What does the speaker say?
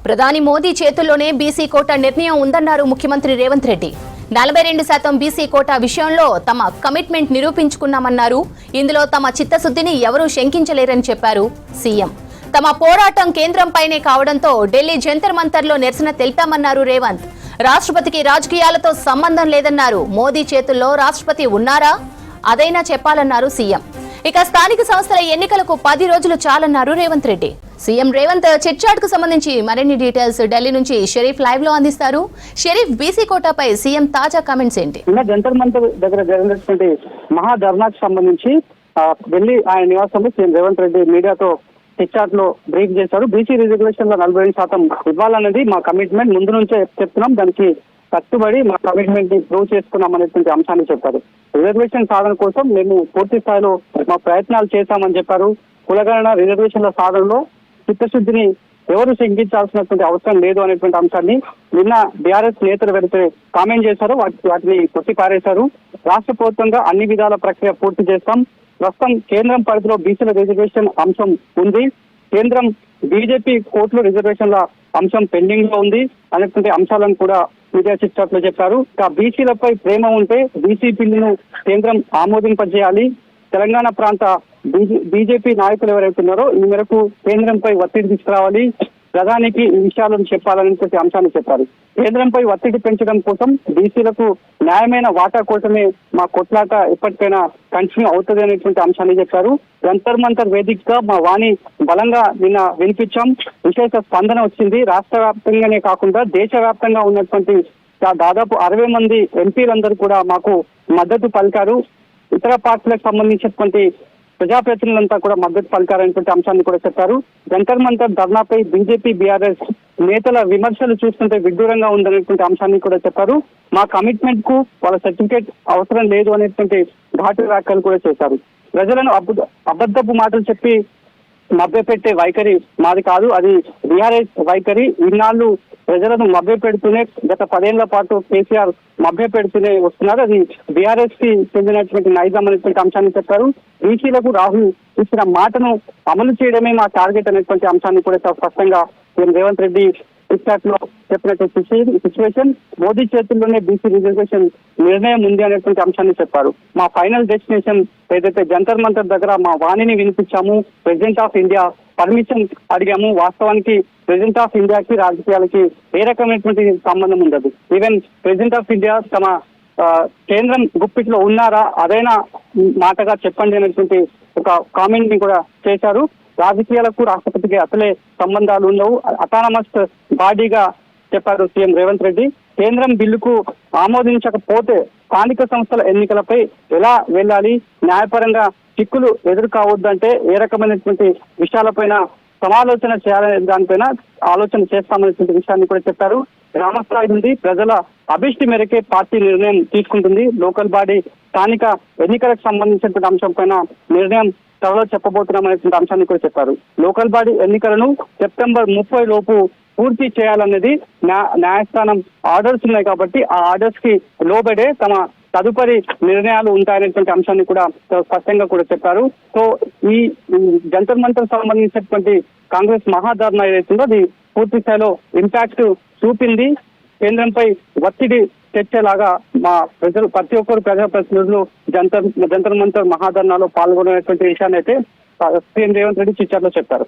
ప్రధాని మోదీ చేతుల్లోనే BC quota నిర్ణయం ఉందన్నారు ముఖ్యమంత్రి రేవంత్ రెడ్డి. 42% బీసీ కోటా విషయంలో తమ కమిట్మెంట్ నిరూపించుకున్నామన్నారు. ఇందులో తమ చిత్తశుద్ధిని ఎవరూ శంకించలేరని చెప్పారు సీఎం. తమ పోరాటం కేంద్రంపైనే కావడంతో ఢిల్లీ జంతర్ మంతర్లో నిరసన తెలిపామన్నారు రేవంత్. రాష్ట్రపతికి రాజకీయాలతో సంబంధం లేదన్నారు. మోదీ చేతుల్లో రాష్ట్రపతి ఉన్నారా, అదైనా చెప్పాలన్నారు సీఎం. ఇక స్థానిక సంస్థల ఎన్నికలకు 10 రోజులు చాలన్నారు రేవంత్ రెడ్డి. సీఎం రేవంత్ చిట్చాట్ కు సంబంధించి మరిన్ని డీటెయిల్స్ ఢిల్లీ నుంచి షరీఫ్ లైవ్ లో అందిస్తారు. షరీఫ్, బీసీ కోటాపై సీఎం తాజా కామెంట్స్ ఏంటి? జంతర్ మంతర్ దగ్గర జరిగినటువంటి మహాధర్నాకు సంబంధించి ఢిల్లీ ఆయన నివాసంలో సీఎం రేవంత్ రెడ్డి మీడియాతో చిట్చాట్ లో బ్రీఫ్ చేశారు. బీసీ రిజర్వేషన్ లో 42% ఇవ్వాలన్నది మా కమిట్మెంట్, ముందు నుంచే చెప్తున్నాం, దానికి కట్టుబడి మా కమిట్మెంట్ ని ప్రూవ్ చేసుకున్నాం అనేటువంటి అంశాన్ని చెప్పారు. రిజర్వేషన్ సాధన కోసం మేము పూర్తి స్థాయిలో మా ప్రయత్నాలు చేశామని చెప్పారు. కులగణన రిజర్వేషన్ల సాధనలో చిత్తశుద్ధిని ఎవరు శంకించాల్సినటువంటి అవసరం లేదు అనేటువంటి అంశాన్ని నిన్న బీఆర్ఎస్ నేతలు వెళితే కామెంట్ చేశారు. వాటిని కొట్టిపారేశారు. రాష్ట్ర ప్రభుత్వంగా అన్ని విధాల ప్రక్రియ పూర్తి చేస్తాం. ప్రస్తుతం కేంద్రం పరిధిలో బీసీల రిజర్వేషన్ అంశం ఉంది. కేంద్రం బీజేపీ కోర్టులో రిజర్వేషన్ల అంశం పెండింగ్ లో ఉంది అనేటువంటి అంశాలను కూడా మీడియా చిట్చాట్ లో చెప్పారు. బీసీలపై ప్రేమ ఉంటే బీసీ బిల్లును కేంద్రం ఆమోదింపజేయాలి. తెలంగాణ ప్రాంత బీజేపీ నాయకులు ఎవరైతే ఉన్నారో ఈ మేరకు కేంద్రంపై ఒత్తిడి తీసుకురావాలి, ప్రధానికి ఈ విషయాలను చెప్పాలనేటువంటి అంశాన్ని చెప్పారు. కేంద్రంపై ఒత్తిడి పెంచడం కోసం బీసీలకు న్యాయమైన వాటా కోసమే మా కొట్లాట ఎప్పటికైనా కంటిన్యూ అవుతుంది అనేటువంటి అంశాన్ని చెప్పారు. జంతర్ మంతర్ వేదికగా మా వాణి బలంగా నిన్న వినిపించాం. విశేష స్పందన వచ్చింది. రాష్ట్ర వ్యాప్తంగానే కాకుండా దేశవ్యాప్తంగా ఉన్నటువంటి దాదాపు 60 మంది ఎంపీలందరూ కూడా మాకు మద్దతు పలికారు. ఇతర పార్టీలకు సంబంధించినటువంటి ప్రజాప్రతినిధులంతా కూడా మద్దతు పలికారనేటువంటి అంశాన్ని కూడా చెప్పారు. జంతర్ మంతర్ ధర్నాపై బీజేపీ బీఆర్ఎస్ నేతల విమర్శలు చూస్తుంటే విడ్డూరంగా ఉందనేటువంటి అంశాన్ని కూడా చెప్పారు. మా కమిట్మెంట్ కు వాళ్ళ సర్టిఫికేట్ అవసరం లేదు అనేటువంటి ఘాటు వ్యాఖ్యలు కూడా చేశారు. ప్రజలను అబద్ధపు మాటలు చెప్పి మభ్యపెట్టే వైఖరి మాది కాదు, అది బీఆర్ఎస్ వైఖరి. ఇన్నాళ్ళు ప్రజలను మభ్యపెడుతూనే గత 10 ఏళ్ల పాటు కేసీఆర్ మభ్యపెడుతూనే వస్తున్నారు. అది బీఆర్ఎస్ కి చెందినటువంటి నైజం అనేటువంటి అంశాన్ని చెప్పారు. బీసీలకు రాహుల్ ఇచ్చిన మాటను అమలు చేయడమే మా టార్గెట్ అనేటువంటి అంశాన్ని కూడా స్పష్టంగా రేవంత్ రెడ్డి చిట్చాట్ లో చెప్పినటువంటి సిచ్యువేషన్. మోదీ చేతుల్లోనే బీసీ రిజర్వేషన్ నిర్ణయం ఉంది అనేటువంటి అంశాన్ని చెప్పారు. మా ఫైనల్ డెస్టినేషన్ ఏదైతే జంతర్ మంతర్ దగ్గర మా వాణిని వినిపించాము, ప్రెసిడెంట్ ఆఫ్ ఇండియా పర్మిషన్ అడిగాము. వాస్తవానికి ప్రెసిడెంట్ ఆఫ్ ఇండియాకి రాజకీయాలకి ఏ రకమైనటువంటి సంబంధం ఉండదు. ఈవెన్ ప్రెసిడెంట్ ఆఫ్ ఇండియా తమ కేంద్రం గుప్పిట్లో ఉన్నారా, అదైనా మాటగా చెప్పండి అనేటువంటి ఒక కామెంట్ ని కూడా చేశారు. రాజకీయాలకు రాష్ట్రపతికి అసలే సంబంధాలు ఉండవు, అటానమస్ బాడీగా చెప్పారు సీఎం రేవంత్ రెడ్డి. కేంద్రం బిల్లుకు ఆమోదించకపోతే స్థానిక సంస్థల ఎన్నికలపై ఎలా వెళ్ళాలి, న్యాయపరంగా చిక్కులు ఎదురు కావద్దంటే ఏ రకమైనటువంటి విషయాలపైన సమాలోచన చేయాలనే దానిపైన ఆలోచన చేస్తామనేటువంటి విషయాన్ని కూడా చెప్పారు. గ్రామస్థాయి నుండి ప్రజల అభిష్టి మేరకే పార్టీ నిర్ణయం తీసుకుంటుంది. లోకల్ బాడీ స్థానిక ఎన్నికలకు సంబంధించినటువంటి అంశం పైన నిర్ణయం త్వరలో చెప్పబోతున్నామనేటువంటి అంశాన్ని కూడా చెప్పారు. లోకల్ బాడీ ఎన్నికలను సెప్టెంబర్ 30 లోపు పూర్తి చేయాలనేది న్యాయస్థానం ఆర్డర్స్ ఉన్నాయి కాబట్టి ఆ ఆర్డర్స్ కి లోబడే తమ తదుపరి నిర్ణయాలు ఉంటాయనేటువంటి అంశాన్ని కూడా స్పష్టంగా కూడా చెప్పారు. సో ఈ జంతర్ మంతర్ సంబంధించినటువంటి కాంగ్రెస్ మహాధర్నా ఏదైతుందో అది పూర్తి స్థాయిలో ఇంపాక్ట్ చూపింది. కేంద్రంపై ఒత్తిడి తెచ్చేలాగా మా ప్రజలు ప్రతి ఒక్కరు ప్రజాప్రతినిధులు జంతర్ మంతర్ మహాధర్నాలో పాల్గొనేటువంటి విషయాన్ని అయితే సీఎం రేవంత్ రెడ్డి చిట్చాట్లో చెప్పారు.